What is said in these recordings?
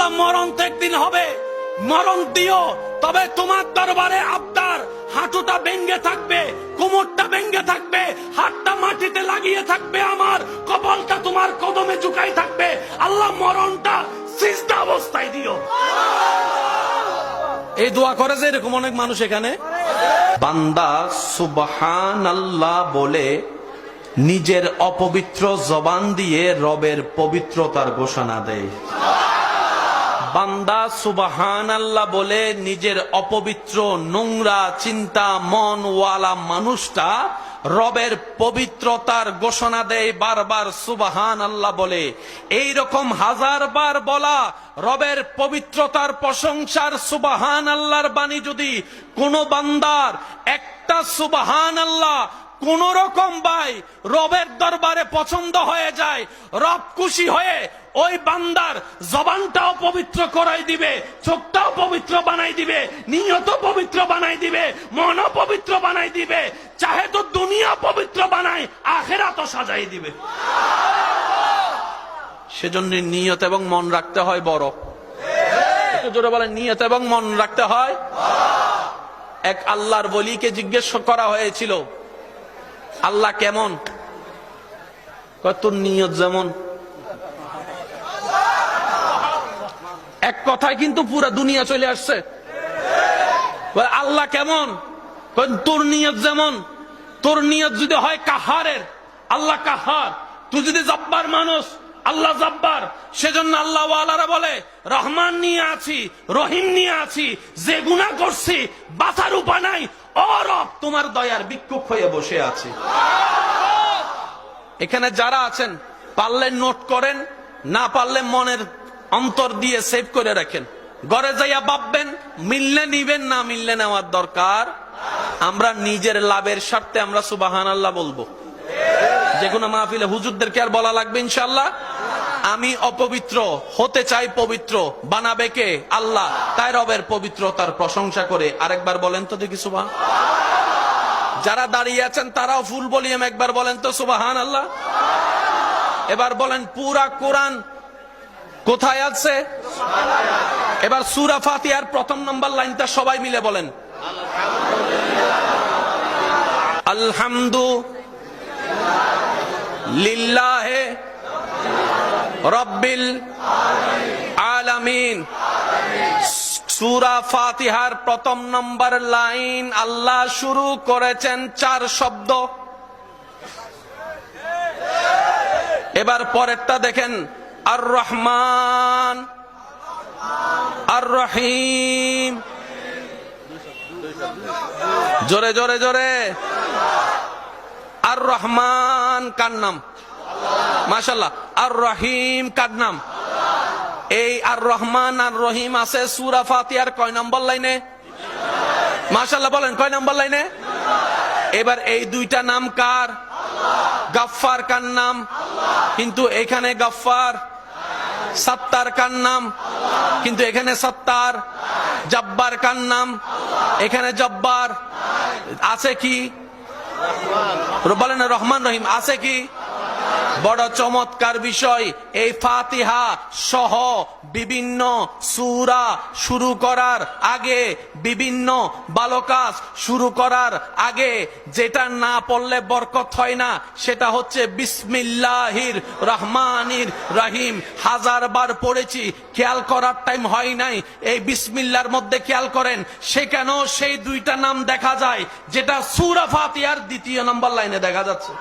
আল্লাহ মরণ তো একদিন হবে, মরণ দিও, তবে তোমার দরবারে আবদার, হাঁটুটা ভেঙ্গে থাকবে, কোমরটা ভেঙ্গে থাকবে, হাতটা মাটিতে লাগিয়ে থাকবে, আমার কপালটা তোমার কদমে ঝুঁকাই থাকবে। আল্লাহ মরণটা সিজদা অবস্থায় দিও। এই দোয়া করে যে এরকম অনেক মানুষ এখানে। বান্দা সুবহানাল্লাহ বলে নিজের অপবিত্র জবান দিয়ে রবের পবিত্রতার ঘোষণা দেয়। বান্দা সুবহানাল্লাহ বলে নিজের অপবিত্র নোংরা চিন্তা মনওয়ালা মানুষটা রবের পবিত্রতার ঘোষণা দেয় বারবার সুবহানাল্লাহ বলে। এই রকম হাজারবার বলা রবের পবিত্রতার প্রশংসার সুবহানাল্লাহর বাণী যদি কোন বান্দার একটা সুবহানাল্লাহ কোন রকম ভাই রবের দরবারে পছন্দ হয়ে যায়, রব খুশি হয়ে ওই বান্দার জবানটাও পবিত্র করাই দিবে, চোখটাও পবিত্র বানাই দিবে, নিয়ত পবিত্র বানাই দিবে, মনও পবিত্র বানাই দিবে, চাহে তো দুনিয়া পবিত্র বানাই, আখিরাতও সাজাই দিবে। সেজন্য নিয়ত এবং মন রাখতে হয় বড়। একটু জোরে বলেন, নিয়ত এবং মন রাখতে হয়। এক আল্লাহর ওলিকে জিজ্ঞেস করা হয়েছিল, আল্লাহ কেমন? তোর নিয়ত যেমন। এক কথায় কিন্তু পুরা দুনিয়া চলে আসছে। আল্লাহ কেমন? তোর নিয়ত যেমন। তোর নিয়ত যদি হয় কাহারের, আল্লাহ কাহার। তুই যদি জব্বার মানুষ, আল্লাহ জব্বার। সেজন্য আল্লাহ ওয়ালারা বলে, রহমান নিয়ে আছি, রহিম নিয়ে আছি, যে গুনাহ করছি বাঁচার উপায় নাই, ও রব তোমার দয়ার ভিক্ষুক হয়ে বসে আছি। এখানে যারা আছেন পারলে নোট করেন, না পারলে মনের অন্তর দিয়ে সেভ করে রাখেন। ঘরে যাইয়া ভাববেন, মিললে নিবেন, না মিললে নেওয়ার দরকার। আমরা নিজের লাভের স্বার্থে আমরা সুবহানাল্লাহ বলবো। যে কোনো মাহফিলে হুজুরদেরকে আর বলা লাগবে ইনশাআল্লাহ। আমি অপবিত্র, হতে চাই পবিত্র, বানাবে কে? আল্লাহ। তাই রবের পবিত্রতার প্রশংসা করে আরেকবার বলেন তো দেখি সুবহান। যারা দাঁড়িয়ে আছেন তারাও ফুল ভলিউম একবার বলেন তো সুবহানাল্লাহ। এবার বলেন পুরা কোরআন কোথায় আছে? এবার সূরা ফাতিহার প্রথম নম্বর লাইনটা সবাই মিলে বলেন, আলহামদুলিল্লাহি রাব্বিল আলামিন। সূরা ফাতিহার প্রথম নম্বর লাইন আল্লাহ শুরু করেছেন 4 শব্দ। এবার পরেরটা দেখেন, আর রহমান, আর রহিম। জোরে জোরে জোরে। আর রহমান কার নাম? মাশাআল্লাহ। আর রহিম কার নাম? এই আর রহমান আর রহিম আছে সূরা ফাতিহার কয় নম্বর লাইনে? মাশাআল্লাহ বলেন, কয় নম্বর লাইনে? এবার এই দুইটা নাম কার? গাফফার কার নাম? কিন্তু এখানে গাফফার। সত্তার কার নাম? কিন্তু এখানে সত্তার। জব্বার কার নাম? এখানে জব্বার। আছে কি? বলেন রহমান রহিম আছে কি? বড় চমৎকার বিষয়, এই ফাতিহা সহ বিভিন্ন সূরা শুরু করার আগে, বিভিন্ন ভালো কাজ শুরু করার আগে যেটা না পড়লে বরকত হয় না, সেটা হচ্ছে বিসমিল্লাহির রহমানির রহিম। হাজারবার পড়েছি, খেয়াল করার টাইম হয় নাই। এই বিসমিল্লাহর মধ্যে খেয়াল করেন, সেখানেও সেই দুইটা নাম দেখা যায় যেটা সূরা ফাতিহার দ্বিতীয় নম্বর লাইনে দেখা যাচ্ছে।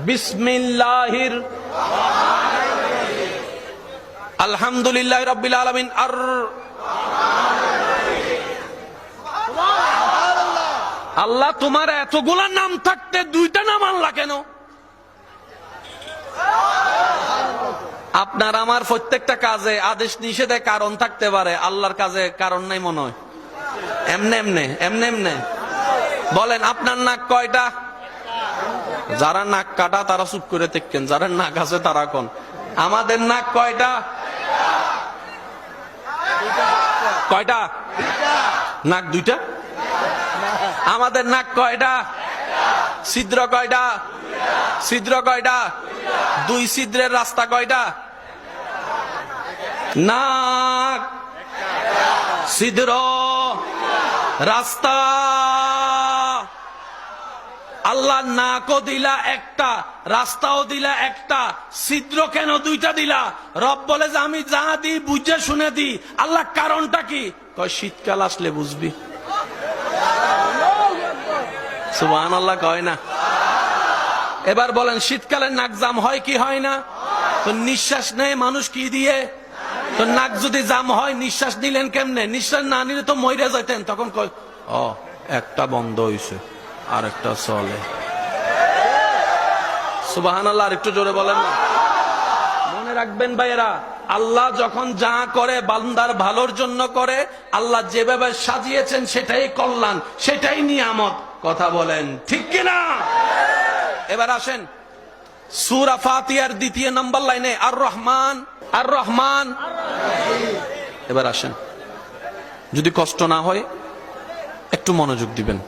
বিসমিল্লাহির আলহামদুলিল্লাহি রাব্বিল আলামিন। আর আল্লাহ তোমার এতগুলা নাম থাকতে দুইটা নাম আল্লাহ কেন? আপনার আমার প্রত্যেকটা কাজে আদেশ নিষেধে কারণ থাকতে পারে, আল্লাহর কাজে কারণ নাই মনে হয়। এমনে এমনে এমনে এমনে বলেন, আপনার নাক কয়টা? যারা নাক কাটা তারা চুপ করে থাকেন, যারা নাক আছে তারা কোন। আমাদের নাক কয়টা? কয়টা? নাক দুইটা। আমাদের নাক কয়টা? ছিদ্র কয়টা? ছিদ্র কয়টা? 2 ছিদ্রের রাস্তা কয়টা? নাক, ছিদ্র, রাস্তা। আল্লাহ নাকও দিলা একটা, রাস্তাও দিলা একটা, ছিদ্র কেন দুইটা দিলা? রব বলে যে আমি যা দিই বুঝে শুনে দিই। আল্লাহ কারণটা কি? কয় শীতকাল আসলে বুঝবি। সুবহানাল্লাহ কয় না? এবার বলেন শীতকালে নাক জাম হয় কি হয় না? তো নিঃশ্বাস নেয় মানুষ কি দিয়ে? তো নাক যদি জাম হয় নিঃশ্বাস নিলেন কেমনে? নিঃশ্বাস না নিলে তো মইরা যাইতেন। তখন কয় ও একটা বন্ধ হইছে আর একটা চলে। সুবহানাল্লাহ, আর একটু জোরে বলেন না। মনে রাখবেন ভাইয়েরা, আল্লাহ যখন যা করে বান্দার ভালোর জন্য করে। আল্লাহ যেভাবে সাজিয়েছেন সেটাই কল্যাণ, সেটাই নিয়ামত। কথা বলেন ঠিক কিনা? এবার আসেন সূরা ফাতিহার ২য় নম্বর লাইনে আর রহমান, আর রহমান। এবার আসেন, যদি কষ্ট না হয় একটু মনোযোগ দিবেন।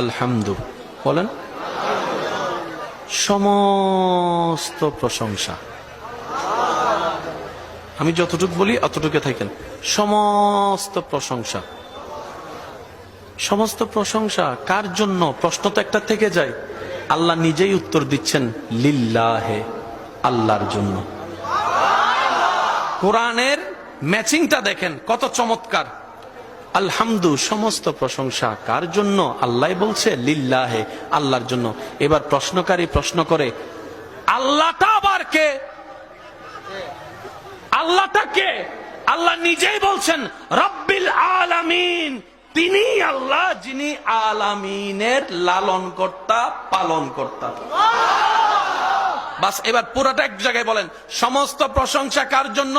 আলহামদু বলেন। সমস্ত প্রশংসা, আমি যতটুকু বলি অতটুকু থাকেন। সমস্ত প্রশংসা, সমস্ত প্রশংসা কার জন্য? প্রশ্ন তো একটা থেকে যায়। আল্লাহ নিজেই উত্তর দিচ্ছেন লিল্লাহে, আল্লাহর জন্য। কোরআনের ম্যাচিংটা দেখেন কত চমৎকার। আলহামদু, সমস্ত প্রশংসা কার জন্য? আল্লাহ বলছে লিল্লাহে, আল্লাহর জন্য। এবার প্রশ্নকারী প্রশ্ন করে আল্লাহটা আবার কে? আল্লাহটা কে? আল্লাহ নিজেই বলছেন রব্বিল আলামিন। তিনি আল্লাহ যিনি আলামিনের লালন কর্তা, পালন কর্তা। বাস, এবার পুরোটা এক জায়গায় বলেন সমস্ত প্রশংসা কার জন্য?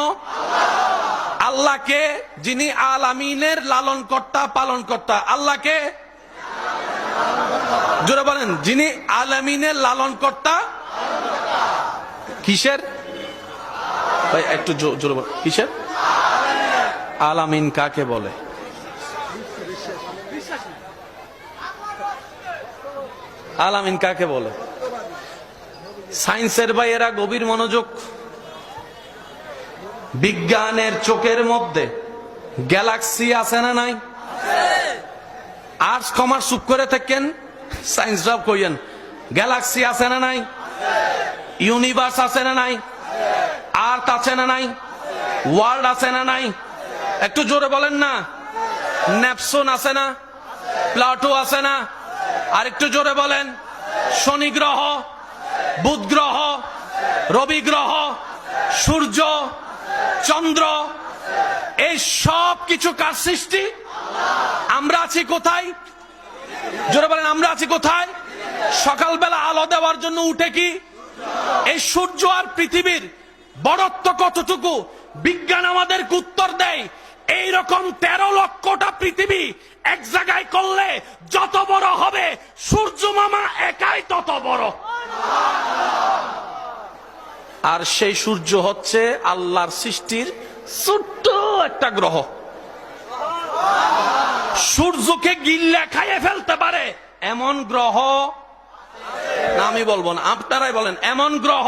আল্লাহকে, যিনি আলামিনের লালন কর্তা, পালন কর্তা। আল্লাহকে জোরে বলেন, যিনি আলামিনের লালন কর্তা। কিসের ভাই? একটু জোরে বলেন, কিসের? আলামিন কাকে বলে? আলামিন কাকে বলে? সায়েন্সের ভাইয়েরা গভীর মনোযোগ। বিজ্ঞানের চোখের মধ্যে গ্যালাক্সি আছে না নাই? আর্টস কমার্স চুপ করে থাকেন, সায়েন্সরাও কইেন গ্যালাক্সি আছে না নাই? ইউনিভার্স আছে না নাই? আর্থ আছে না নাই? ওয়ার্ল্ড আছে না নাই? একটু জোরে বলেন না। নেপচুন আছে না? প্লাটো আছে না? আর একটু জোরে বলেন। শনি গ্রহ, বুধ গ্রহ, রবি গ্রহ, সূর্য, চন্দ্র, এই সব কিছু কার সৃষ্টি? আমরা আছি কোথায়? জোরে বলেন, আমরা আছি কোথায়? সকালবেলা আলো দেওয়ার জন্য উঠে কি? এই সূর্য আর পৃথিবীর বড়ত্ব কতটুকু বিজ্ঞান আমাদেরকে উত্তর দেয়। এইরকম 13 লক্ষটা পৃথিবী এক জায়গায় করলে যত বড় হবে, সূর্য মামা একাই তত বড়। আর সেই সূর্য হচ্ছে আল্লাহর সৃষ্টির ছোট্ট একটা গ্রহ। সূর্যকে গিল্লে খাইয়ে ফেলতে পারে এমন গ্রহ না, আমি বলবো না, আপনারাই বলেন। এমন গ্রহ,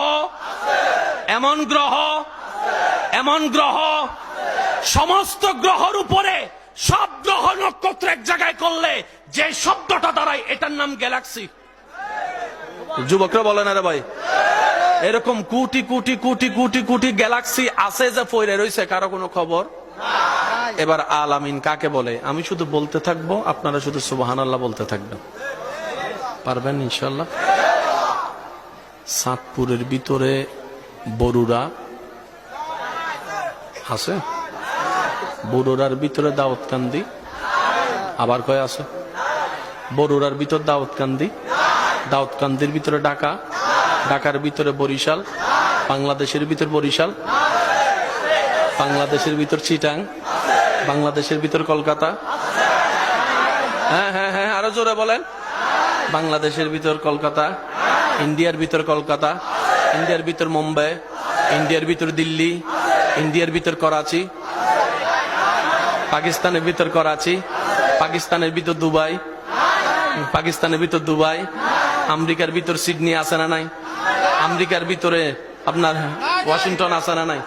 এমন গ্রহ, এমন গ্রহ, সমস্ত গ্রহের উপরে সব গ্রহ নক্ষত্র এক জায়গায় করলে যে শব্দটা দাঁড়ায় এটার নাম গ্যালাক্সি। যুবকরা বলেন আরে ভাই, এরকম কোটি কোটি কোটি কোটি কোটি গ্যালাক্সি আছে যে পড়ে রয়েছে, কারো কোনো খবর। এবার আলামিন কাকে বলে? আমি শুধু বলতে থাকবো, আপনারা শুধু সুবহানাল্লাহ বলতে থাকবেন। পারবেন ইনশাল্লাহ? চাঁদপুরের ভিতরে বরুড়া আছে, বরুড়ার ভিতরে দাউদকান্দি, আবার কয় আছে? বরুড়ার ভিতর দাউদকান্দি, দাউদকান্দির ভিতরে ঢাকা, ঢাকার ভিতরে বরিশাল, বাংলাদেশের ভিতর বরিশাল, বাংলাদেশের ভিতর চিটাং, বাংলাদেশের ভিতর কলকাতা। হ্যাঁ হ্যাঁ হ্যাঁ, আরো জোরে বলেন। বাংলাদেশের ভিতর কলকাতা, ইন্ডিয়ার ভিতর কলকাতা, ইন্ডিয়ার ভিতর মুম্বাই, ইন্ডিয়ার ভিতর দিল্লি, ইন্ডিয়ার ভিতর করাচি, পাকিস্তানের ভিতর করাচি, পাকিস্তানের ভিতর দুবাই, পাকিস্তানের ভিতর দুবাই, আমেরিকার ভিতর সিডনি আছে না নাই? আমেরিকার ভিতরে আপনার ওয়াশিংটন আছে না নাই?